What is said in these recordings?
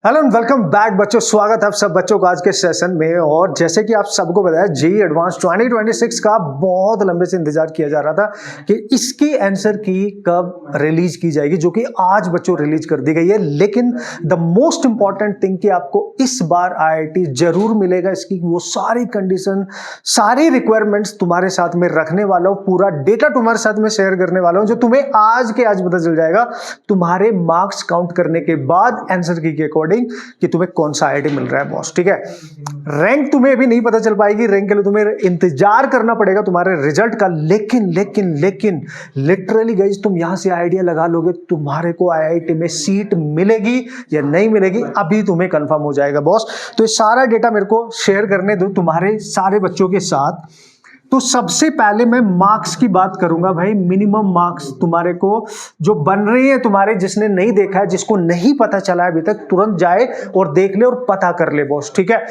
Hello and welcome back बच्चों। स्वागत है आप सब बच्चों का आज के सेशन में। और जैसे कि आप सबको बताया जेईई एडवांस 2026 का बहुत लंबे से इंतजार किया जा रहा था कि इसकी आंसर की कब रिलीज की जाएगी, जो कि आज बच्चों रिलीज कर दी गई है। लेकिन द मोस्ट इंपॉर्टेंट थिंग कि आपको इस बार आईआईटी जरूर मिलेगा। इसकी वो सारी कंडीशन, सारी रिक्वायरमेंट्स तुम्हारे साथ में रखने वाला हूँ, पूरा डेटा तुम्हारे साथ में शेयर करने वाला हूँ, जो तुम्हें आज के आज पता चल जाएगा तुम्हारे मार्क्स काउंट करने के बाद आंसर की अकॉर्डिंग कि तुम्हें कौन सा आईआईटी मिल रहा है बॉस। ठीक है, रैंक तुम्हें अभी नहीं पता चल पाएगी, रैंक के लिए तुम्हें इंतजार करना पड़ेगा तुम्हारे रिजल्ट का। लेकिन लिटरली गाइस, तुम यहां से आइडिया लगा लोगे तुम्हारे को आईआईटी में सीट मिलेगी या नहीं मिलेगी, अभी तुम्हें कंफर्म हो जाएगा बॉस। तो ये सारा डेटा मेरे को शेयर करने दो तुम्हारे सारे बच्चों के साथ। तो सबसे पहले मैं मार्क्स की बात करूंगा भाई। मिनिमम मार्क्स तुम्हारे को जो बन रहे हैं तुम्हारे, जिसने नहीं देखा है, जिसको नहीं पता चला है अभी तक, तुरंत जाए और देख ले और पता कर ले बॉस। ठीक है,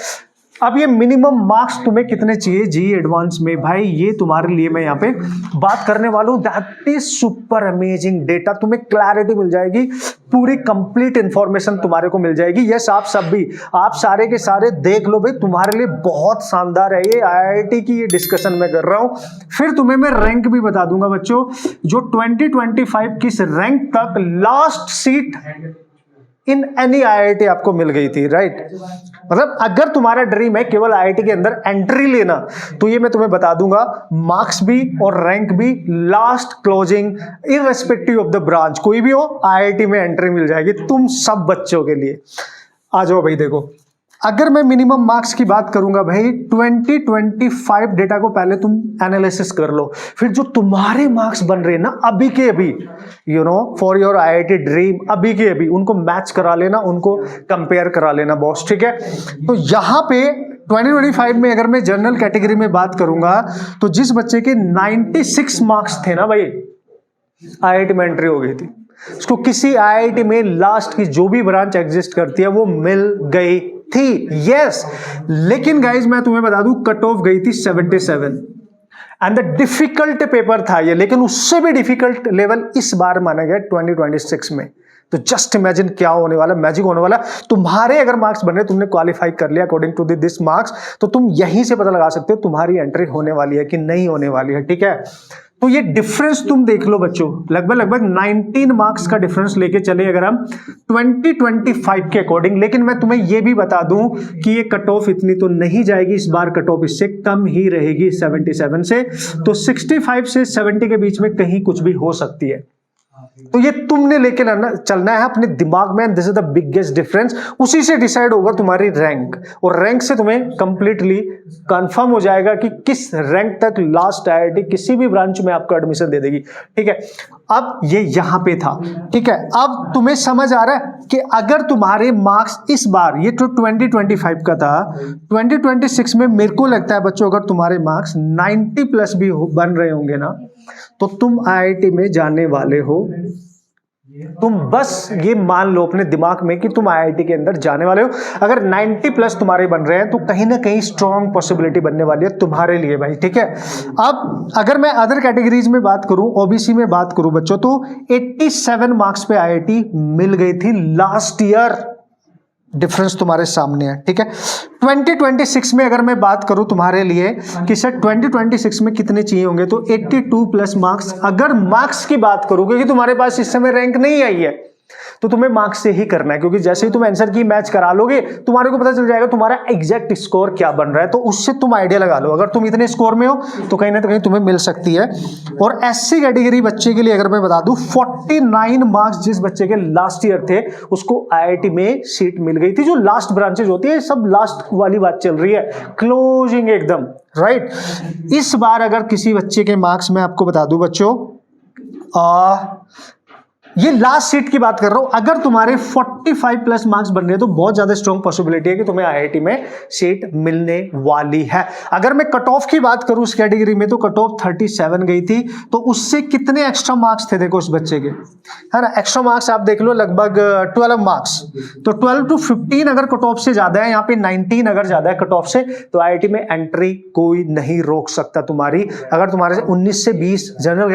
अब ये मिनिमम मार्क्स तुम्हें कितने चाहिए जेईई एडवांस में भाई, ये तुम्हारे लिए मैं यहाँ पे बात करने वाला हूँ। That is super amazing data, तुम्हें क्लैरिटी मिल जाएगी, पूरी कंप्लीट इंफॉर्मेशन तुम्हारे को मिल जाएगी। यस, आप सब भी, आप सारे के सारे देख लो भाई, तुम्हारे लिए बहुत शानदार है ये आईआईटी की ये डिस्कशन मैं कर रहा हूँ। फिर तुम्हें मैं रैंक भी बता दूंगा बच्चों, जो 2025 किस रैंक तक last seat in any IIT आपको मिल गई थी, राइट। मतलब अगर तुम्हारा ड्रीम है केवल आईआईटी के अंदर एंट्री लेना, तो ये मैं तुम्हें बता दूंगा, मार्क्स भी और रैंक भी last closing irrespective of the branch, कोई भी हो आईआईटी में एंट्री मिल जाएगी तुम सब बच्चों के लिए। आ जाओ भाई, देखो अगर मैं मिनिमम मार्क्स की बात करूंगा भाई, 2025 डेटा को पहले तुम एनालिसिस कर लो, फिर जो तुम्हारे मार्क्स बन रहे हैं ना अभी के अभी, you know for your IIT dream, अभी के अभी उनको मैच करा लेना, उनको कंपेयर करा लेना बॉस। ठीक है, तो यहां पे 2025 में अगर मैं जनरल कैटेगरी में बात करूंगा, तो जिस बच्चे के 96 मार्क्स थे ना भाई, आईआईटी में एंट्री हो गई थी उसको। किसी आईआईटी में लास्ट की जो भी ब्रांच एग्जिस्ट करती है वो मिल गई थी, यस। लेकिन गाइज मैं तुम्हें बता दूं, कट ऑफ गई थी 77 एंड द डिफिकल्ट पेपर था ये, लेकिन उससे भी डिफिकल्ट लेवल इस बार माना गया 2026 में। तो जस्ट इमेजिन क्या होने वाला, मैजिक होने वाला। तुम्हारे अगर मार्क्स बन रहे, तुमने क्वालिफाई कर लिया अकॉर्डिंग टू दिस मार्क्स, तो तुम यहीं से पता लगा सकते हो तुम्हारी एंट्री होने वाली है कि नहीं होने वाली है। ठीक है, तो ये डिफरेंस तुम देख लो बच्चों, लगभग 19 मार्क्स का डिफरेंस लेके चले अगर हम 2025 के अकॉर्डिंग। लेकिन मैं तुम्हें ये भी बता दूं कि ये कट ऑफ इतनी तो नहीं जाएगी इस बार, कट ऑफ इससे कम ही रहेगी 77 से। तो 65 से 70 के बीच में कहीं कुछ भी हो सकती है। तो ये तुमने लेके चलना है अपने दिमाग में, this is the biggest difference. उसी से डिसाइड होगा तुम्हारी रैंक, और रैंक से तुम्हें कंप्लीटली कंफर्म हो जाएगा कि किस रैंक तक लास्ट आईआईटी किसी भी ब्रांच में आपको एडमिशन दे देगी। ठीक है, अब ये यहां पे था। ठीक है, अब तुम्हें समझ आ रहा है कि अगर तुम्हारे मार्क्स इस बार, ये तो 2025 का था, 2026 में मेरे को लगता है बच्चों अगर तुम्हारे मार्क्स 90 प्लस भी बन रहे होंगे ना, तो तुम आईआईटी में जाने वाले हो। तुम बस ये मान लो अपने दिमाग में कि तुम आईआईटी के अंदर जाने वाले हो। अगर 90 प्लस तुम्हारे बन रहे हैं, तो कहीं ना कहीं स्ट्रॉन्ग पॉसिबिलिटी बनने वाली है तुम्हारे लिए भाई। ठीक है, अब अगर मैं अदर कैटेगरीज में बात करूं, ओबीसी में बात करूं बच्चों, तो 87 मार्क्स पे आईआईटी मिल गई थी लास्ट ईयर। डिफरेंस तुम्हारे सामने है। ठीक है, 2026 में अगर मैं बात करूं तुम्हारे लिए कि सर 2026 में कितने चाहिए होंगे, तो 82 प्लस मार्क्स। अगर मार्क्स की बात करूं, क्योंकि तुम्हारे पास इस समय रैंक नहीं आई है, तो तुम्हें मार्क्स से ही करना है, क्योंकि जैसे ही तुम आंसर की मैच करा लोगे, तुम्हारे को पता चल जाएगा तुम्हारा एग्जैक्ट स्कोर क्या बन रहा है। तो उससे तुम आइडिया लगा लो, अगर तुम इतने स्कोर में हो तो कहीं ना कहीं तुम्हें मिल सकती है। और एससी कैटेगरी बच्चे के लिए अगर मैं बता दूं, 49 मार्क्स जिस बच्चे के लास्ट ईयर थे, उसको आईआईटी में सीट मिल गई थी। जो लास्ट ब्रांचेज होती है, सब लास्ट वाली बात चल रही है, क्लोजिंग एकदम, राइट। इस बार अगर किसी बच्चे के मार्क्स मैं आपको बता दूं बच्चों, ये लास्ट सीट की बात कर रहा हूं, अगर तुम्हारे 45 प्लस मार्क्स बन रहे हैं, तो बहुत ज्यादा स्ट्रॉन्ग पॉसिबिलिटी है कि तुम्हें आईआईटी में सीट मिलने वाली है। अगर मैं कट ऑफ की बात करूं इस कैटेगरी में, तो कट ऑफ 37 गई थी। तो उससे कितने एक्स्ट्रा मार्क्स थे देखो उस बच्चे के, है ना। एक्स्ट्रा मार्क्स आप देख लो, लगभग 12 मार्क्स। तो 12 to 15 अगर कट ऑफ से ज्यादा है, यहाँ पे 19 अगर ज्यादा है कट ऑफ से, तो आईआईटी में एंट्री कोई नहीं रोक सकता तुम्हारी। अगर तुम्हारे 19 से 20 जनरल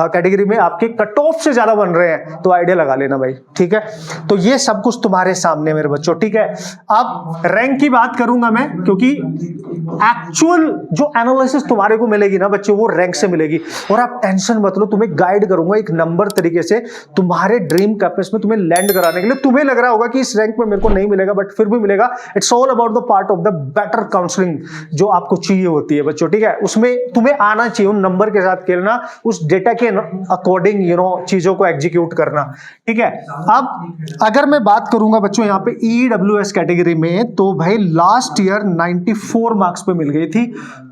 कैटेगरी में आपके कट ऑफ से ज्यादा बन बन रहे हैं तो आइडिया लगा लेना भाई, ठीक है। तो ये सब कुछ तुम्हारे सामने मेरे बच्चों, ठीक है। अब रैंक की बात करूंगा मैं, क्योंकि एक्चुअल जो एनालिसिस तुम्हारे को मिलेगी ना बच्चों वो रैंक से मिलेगी। और आप टेंशन मत लो, तुम्हें गाइड करूंगा एक नंबर तरीके से तुम्हारे ड्रीम कैंपस में तुम्हें लैंड कराने के लिए। तुम्हें लग रहा होगा कि इस रैंक में मेरे को नहीं मिलेगा, बट फिर भी मिलेगा। It's all about the part of the better counselling जो आपको चाहिए होती है बच्चों, ठीक है। उसमें तुम्हें आना चाहिए उन नंबर के साथ खेलना, उस डेटा के अकॉर्डिंग चीजों को एग्जीक्यूट करना, ठीक है। अब अगर मैं बात करूंगा बच्चों यहाँ पे EWS कैटेगरी में, तो भाई लास्ट ईयर 94 मार्क्स पे मिल गई थी,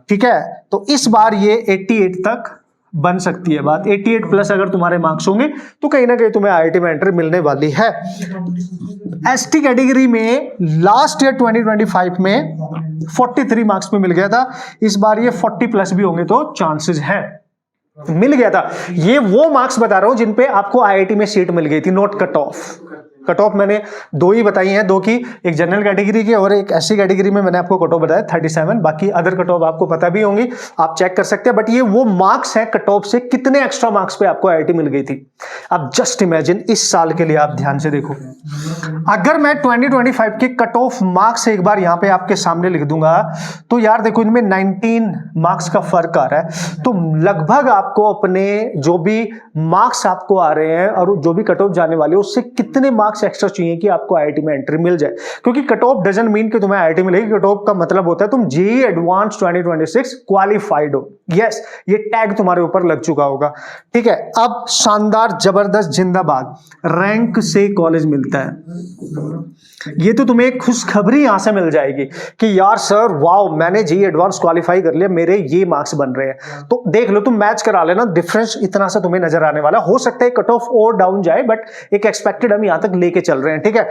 ठीक है। तो इस बार ये 88 तक बन सकती है बात। 88 प्लस अगर तुम्हारे मार्क्स होंगे तो कहीं ना कहीं तुम्हें IIT में एंट्री मिलने वाली है। ST कैटेगरी में लास्ट ईयर 2025 में 43 मार्क्स पे मिल गया था, इस बार ये 40 प्लस भी होंगे तो चांसेस हैं, मिल गया था। ये वो मार्क्स बता रहा हूं जिन पे आपको IIT में सीट मिल गई थी, note cut off. Cut off मैंने दो ही बताई हैं, दो की, एक जनरल कैटेगरी की और एक SC कैटेगरी में मैंने आपको कट ऑफ बताया 37। बाकी अदर कट ऑफ आपको पता भी होंगी, आप चेक कर सकते हैं। बट ये वो मार्क्स है कट ऑफ से कितने एक्स्ट्रा मार्क्स पे आपको IIT मिल गई थी। अब जस्ट इमेजिन, इस साल के लिए आप ध्यान से देखो, अगर मैं 2025 के कट ऑफ मार्क्स एक बार यहां पे आपके सामने लिख दूंगा, तो यार देखो इनमें 19 मार्क्स का फर्क आ रहा है। तो लगभग आपको अपने जो भी मार्क्स आपको आ रहे हैं और जो भी कट ऑफ जाने वाले हैं उससे कितने मार्क्स एक्स्ट्रा चाहिए कि आपको IIT में एंट्री मिल जाए। क्योंकि कट ऑफ डजंट मीन कि तुम्हें IIT मिलेगी, कट ऑफ का मतलब होता है तुम JEE एडवांस 2026 क्वालिफाइड हो। यस, ये टैग तुम्हारे ऊपर लग चुका होगा, ठीक है। अब शानदार, जबरदस्त, जिंदाबाद, रैंक से कॉलेज मिलता है। ये तो तुम्हें एक खुशखबरी यहां से मिल जाएगी कि यार सर वाओ, मैंने JEE एडवांस क्वालिफाई कर लिया, मेरे ये मार्क्स बन रहे हैं। तो देख लो, तुम मैच करा लेना, डिफरेंस इतना सा तुम्हें नजर आने वाला। हो सकता है कट ऑफ और डाउन जाए, बट एक एक्सपेक्टेड हम यहां तक लेके चल रहे हैं, ठीक है।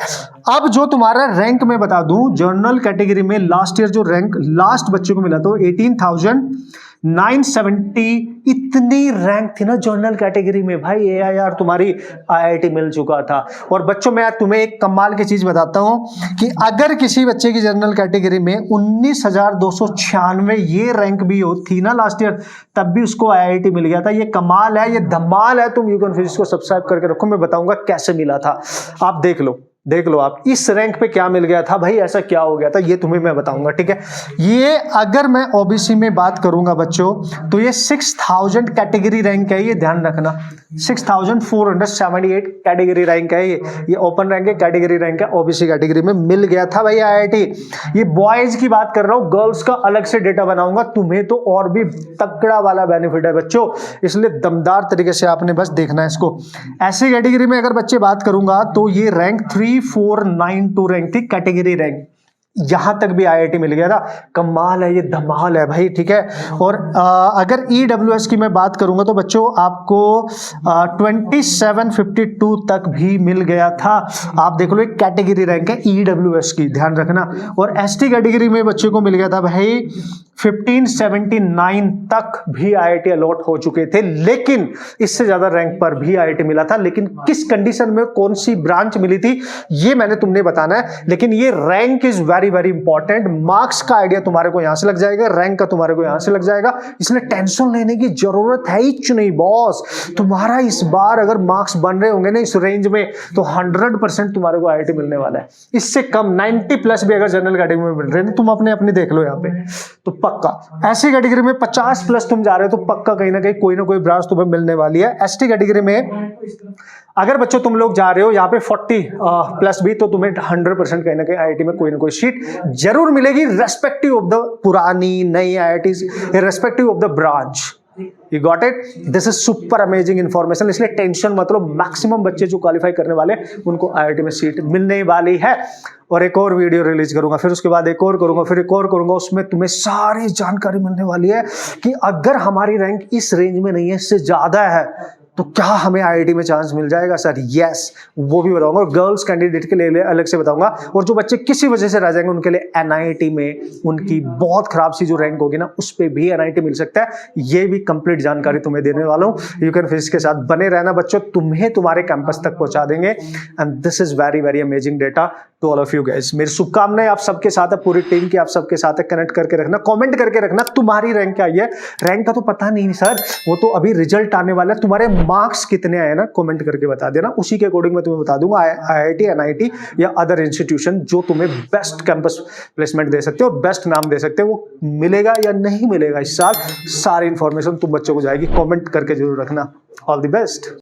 अब जो तुम्हारा रैंक मैं बता दूं, जनरल कैटेगरी में लास्ट ईयर जो रैंक लास्ट बच्चे को मिला था 18,970, इतनी रैंक थी ना जनरल कैटेगरी में भाई। ये यार तुम्हारी IIT मिल चुका था। और बच्चों मैं तुम्हें एक कमाल की चीज बताता हूं कि अगर किसी बच्चे की जनरल कैटेगरी में 19,296 ये रैंक भी हो थी ना लास्ट ईयर, तब भी उसको IIT मिल गया था। ये कमाल है, ये धमाल है। तुम यूकन फिजिक्स को सब्सक्राइब करके रखो, मैं बताऊंगा कैसे मिला था। आप देख लो आप इस रैंक पे क्या मिल गया था भाई, ऐसा क्या हो गया था, ये तुम्हें मैं बताऊंगा, ठीक है। ये अगर मैं OBC में बात करूंगा बच्चों, तो ये 6000 कैटेगरी रैंक है, ये ध्यान रखना। 6478 कैटेगरी रैंक है, ये ओपन रैंक है, कैटेगरी रैंक है, OBC कैटेगरी में मिल गया था भाई IIT। ये बॉयज की बात कर रहा हूं, गर्ल्स का अलग से डेटा बनाऊंगा, तुम्हें तो और भी तगड़ा वाला बेनिफिट है बच्चों, इसलिए दमदार तरीके से आपने बस देखना है इसको। ऐसी कैटेगरी में अगर बच्चे बात करूंगा तो ये रैंक 3492 रैंक थी, कैटेगरी रैंक, यहां तक भी IIT मिल गया था। कमाल है, ये धमाल है भाई, ठीक है। और अगर EWS की मैं बात करूंगा तो बच्चों आपको 2752 तक भी मिल गया था। आप देख लो, एक कैटेगरी रैंक है EWS की, ध्यान रखना। और ST कैटेगरी में बच्चे को मिल गया था भाई 1579 तक भी IIT अलॉट हो चुके थे, लेकिन इससे ज्यादा रैंक पर भी IIT मिला था। लेकिन किस कंडीशन में कौन सी ब्रांच मिली थी ये मैंने तुमने बताना है। लेकिन ये rank is very very important. Marks का आइडिया तुम्हारे को यहां से लग जाएगा, रैंक का तुम्हारे को यहां से लग जाएगा, इसलिए टेंशन लेने की जरूरत है ही नहीं बॉस। तुम्हारा इस बार अगर मार्क्स बन रहे होंगे ना इस रेंज में, तो 100% तुम्हारे को IIT मिलने वाला है। इससे कम 90 प्लस भी अगर जनरल कैटेगरी में मिल रहे हैं, तुम अपने देख लो यहाँ पे, तो पक्का। ऐसी कैटेगरी में 50 प्लस तुम जा रहे हो तो पक्का कहीं ना कोई ब्रांच तुम्हें मिलने वाली है। ST कैटेगरी में अगर बच्चों तुम लोग जा रहे हो यहाँ पे 40 प्लस भी, तो तुम्हें 100% कहीं ना कहीं IIT में कोई ना कोई सीट जरूर मिलेगी, रेस्पेक्टिव ऑफ द पुरानी नई IITs, respective of the branch. You got it? This is super amazing information। इसलिए टेंशन मत लो, मैक्सिमम बच्चे जो क्वालिफाई करने वाले उनको IIT में सीट मिलने वाली है। और एक और वीडियो रिलीज करूंगा, फिर उसके बाद एक और करूंगा, फिर एक और करूंगा, उसमें तुम्हें सारी जानकारी मिलने वाली है कि अगर हमारी रैंक इस रेंज में नहीं है, इससे ज्यादा है, तो क्या हमें IIT में चांस मिल जाएगा सर? यस, वो भी बताऊंगा। और गर्ल्स कैंडिडेट के लिए अलग से बताऊंगा। और जो बच्चे किसी वजह से रह जाएंगे उनके लिए NIT में उनकी बहुत खराब सी जो रैंक होगी ना, उस पर भी NIT मिल सकता है। ये भी कंप्लीट जानकारी तुम्हें देने वाला हूँ। यू कैन फिजिक्स के साथ बने रहना बच्चों, तुम्हें तुम्हारे कैंपस तक पहुंचा देंगे। And this is very very amazing data to all of you guys. मेरी शुभकामनाएं आप सबके साथ है, पूरी टीम की आप सबके साथ है। कनेक्ट करके रखना, कमेंट करके रखना तुम्हारी रैंक क्या है। रैंक का तो पता नहीं सर, वो तो अभी रिजल्ट आने वाला है। तुम्हारे मार्क्स कितने आए ना कमेंट करके बता देना, उसी के अकॉर्डिंग मैं तुम्हें बता दूंगा IIT, NIT या अदर इंस्टीट्यूशन जो तुम्हें बेस्ट कैंपस प्लेसमेंट दे सकते हो, बेस्ट नाम दे सकते हो। वो मिलेगा या नहीं मिलेगा इस साल, सारी इंफॉर्मेशन तुम बच्चों को जाएगी। कमेंट करके जरूर रखना। All the best.